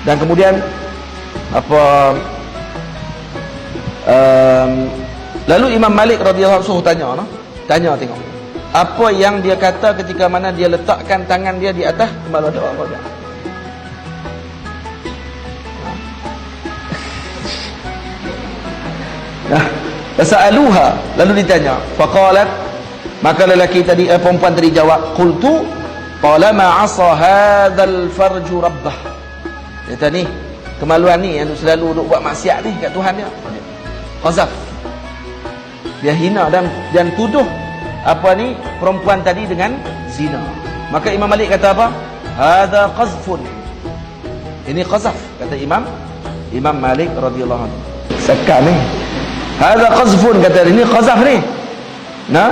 Dan kemudian lalu Imam Malik radhiyallahu anhu tanya tengok apa yang dia kata ketika mana dia letakkan tangan dia di atas kepala apa dia. Nah, fasa'aluha, lalu ditanya, faqalat, maka lelaki tadi perempuan tadi jawab, qultu qala ma 'asa hadzal farju rabbah. Kata ni, kemaluan ni yang selalu duk buat maksiat ni kat Tuhan dia. Qazaf. Dia hina dan tuduh apa ni perempuan tadi dengan zina. Maka Imam Malik kata apa? Hadza qazfun. Ini qazaf, kata Imam Malik radhiyallahu anhu. Sekali ni. Hadza qazfun, kata ini qazaf ni. Nah,